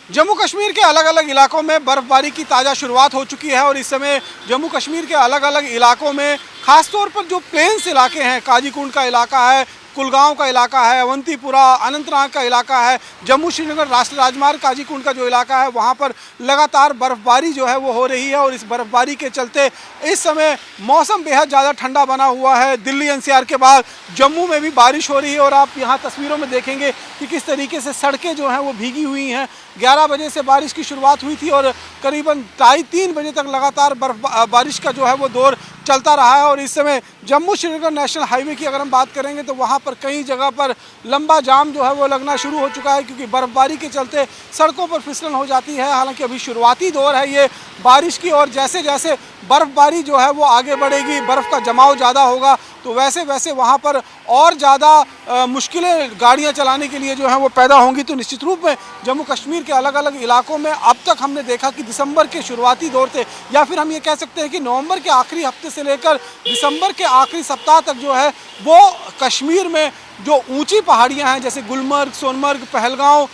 जम्मू कश्मीर के अलग अलग इलाकों में बर्फबारी की ताज़ा शुरुआत हो चुकी है और इस समय जम्मू कश्मीर के अलग अलग इलाकों में खासतौर पर जो प्लेन्स इलाके हैं, काजीकुंड का इलाका है, कुलगांव का इलाका है, अवंतीपुरा, अनंतनाग का इलाका है, जम्मू श्रीनगर राष्ट्रीय राजमार्ग काजीकुंड का जो इलाका है वहाँ पर लगातार बर्फबारी जो है वो हो रही है। और इस बर्फबारी के चलते इस समय मौसम बेहद ज़्यादा ठंडा बना हुआ है। दिल्ली एनसीआर के बाद जम्मू में भी बारिश हो रही है और आप यहाँ तस्वीरों में देखेंगे कि किस तरीके से सड़कें जो हैं वो भीगी हुई हैं। 11 बजे से बारिश की शुरुआत हुई थी और करीबन 2:30-3 बजे तक लगातार बारिश का जो है वो दौर चलता रहा है। और इस समय जम्मू श्रीनगर नेशनल हाईवे की अगर हम बात करेंगे तो वहाँ पर कई जगह पर लंबा जाम जो है वो लगना शुरू हो चुका है, क्योंकि बर्फबारी के चलते सड़कों पर फिसलन हो जाती है। हालांकि अभी शुरुआती दौर है ये बारिश की, और जैसे जैसे बर्फबारी जो है वो आगे बढ़ेगी, बर्फ़ का जमाव ज़्यादा होगा, तो वैसे वैसे वहाँ पर और ज़्यादा मुश्किलें गाड़ियाँ चलाने के लिए जो है वो पैदा होंगी। तो निश्चित रूप में जम्मू कश्मीर के अलग अलग इलाकों में अब तक हमने देखा कि दिसंबर के शुरुआती दौर से, या फिर हम ये कह सकते हैं कि नवंबर के आखिरी हफ्ते से लेकर दिसंबर के आखिरी सप्ताह तक जो है वो कश्मीर में जो ऊंची पहाड़ियाँ हैं, जैसे गुलमर्ग, सोनमर्ग, पहलगांव,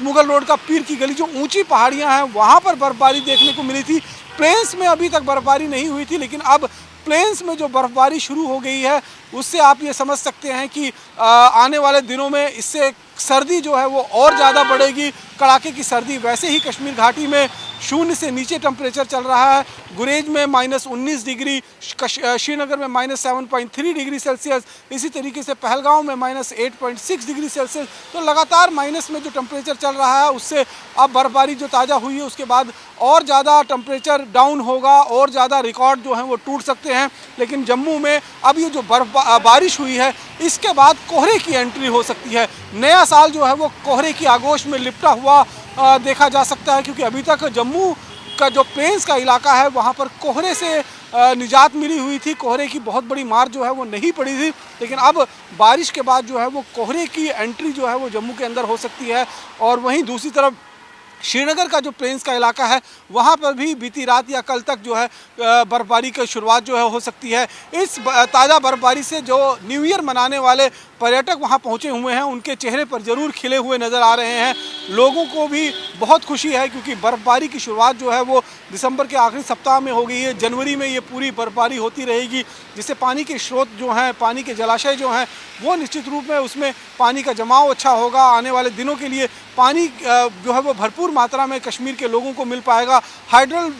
मुगल रोड का पीर की गली, जो ऊंची पहाड़ियाँ हैं वहाँ पर बर्फबारी देखने को मिली थी। प्लेन्स में अभी तक बर्फबारी नहीं हुई थी, लेकिन अब प्लेन्स में जो बर्फबारी शुरू हो गई है उससे आप ये समझ सकते हैं कि आने वाले दिनों में इससे सर्दी जो है वो और ज़्यादा बढ़ेगी। कड़ाके की सर्दी, वैसे ही कश्मीर घाटी में 0 से नीचे टेम्परेचर चल रहा है। गुरेज में -19 डिग्री, श्रीनगर में -7.3 डिग्री सेल्सियस, इसी तरीके से पहलगांव में -8.6 डिग्री सेल्सियस। तो लगातार माइनस में जो टेम्परेचर चल रहा है उससे अब बर्फबारी जो ताज़ा हुई है उसके बाद और ज़्यादा टेम्परेचर डाउन होगा, और ज़्यादा रिकॉर्ड जो हैं वो टूट सकते हैं। लेकिन जम्मू में अब ये जो बारिश हुई है इसके बाद कोहरे की एंट्री हो सकती है। नया साल जो है वो कोहरे की आगोश में लिपटा हुआ देखा जा सकता है, क्योंकि अभी तक जम्मू का जो प्लेन्स का इलाका है वहाँ पर कोहरे से निजात मिली हुई थी, कोहरे की बहुत बड़ी मार जो है वो नहीं पड़ी थी। लेकिन अब बारिश के बाद जो है वो कोहरे की एंट्री जो है वो जम्मू के अंदर हो सकती है। और वहीं दूसरी तरफ श्रीनगर का जो प्लेन्स का इलाका है वहाँ पर भी बीती रात या कल तक जो है बर्फबारी की शुरुआत जो है हो सकती है। इस ताज़ा बर्फबारी से जो न्यू ईयर मनाने वाले पर्यटक वहाँ पहुँचे हुए हैं उनके चेहरे पर ज़रूर खिले हुए नज़र आ रहे हैं। लोगों को भी बहुत खुशी है, क्योंकि बर्फबारी की शुरुआत जो है वो दिसंबर के आखिरी सप्ताह में हो गई है। जनवरी में ये पूरी बर्फबारी होती रहेगी, जिससे पानी के स्रोत जो हैं, पानी के जलाशय जो हैं वो निश्चित रूप में उसमें पानी का जमाव अच्छा होगा। आने वाले दिनों के लिए पानी जो है वो भरपूर मात्रा में कश्मीर के लोगों को मिल पाएगा। हाइड्रल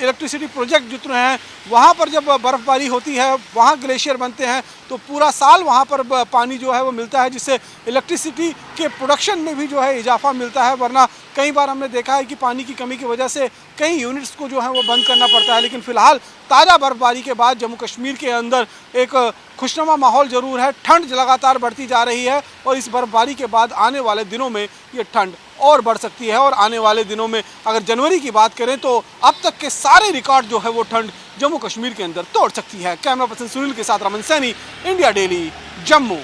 इलेक्ट्रिसिटी प्रोजेक्ट जितने हैं वहाँ पर जब बर्फबारी होती है, वहाँ ग्लेशियर बनते हैं, तो पूरा साल वहाँ पर पानी जो है वो मिलता है, जिससे इलेक्ट्रिसिटी के प्रोडक्शन में भी जो है इजाफा मिलता है। वरना कई बार हमने देखा है कि पानी की कमी की वजह से कई यूनिट्स को जो है वो बंद करना पड़ता है। लेकिन फ़िलहाल ताज़ा बर्फबारी के बाद जम्मू कश्मीर के अंदर एक खुशनुमा माहौल ज़रूर है। ठंड लगातार बढ़ती जा रही है और इस बर्फबारी के बाद आने वाले दिनों में ये ठंड और बढ़ सकती है। और आने वाले दिनों में अगर जनवरी की बात करें तो अब तक के सारे रिकॉर्ड जो है वो ठंड जम्मू कश्मीर के अंदर तोड़ सकती है। कैमरा पर्सन सुनील के साथ रमन सैनी, इंडिया डेली, जम्मू।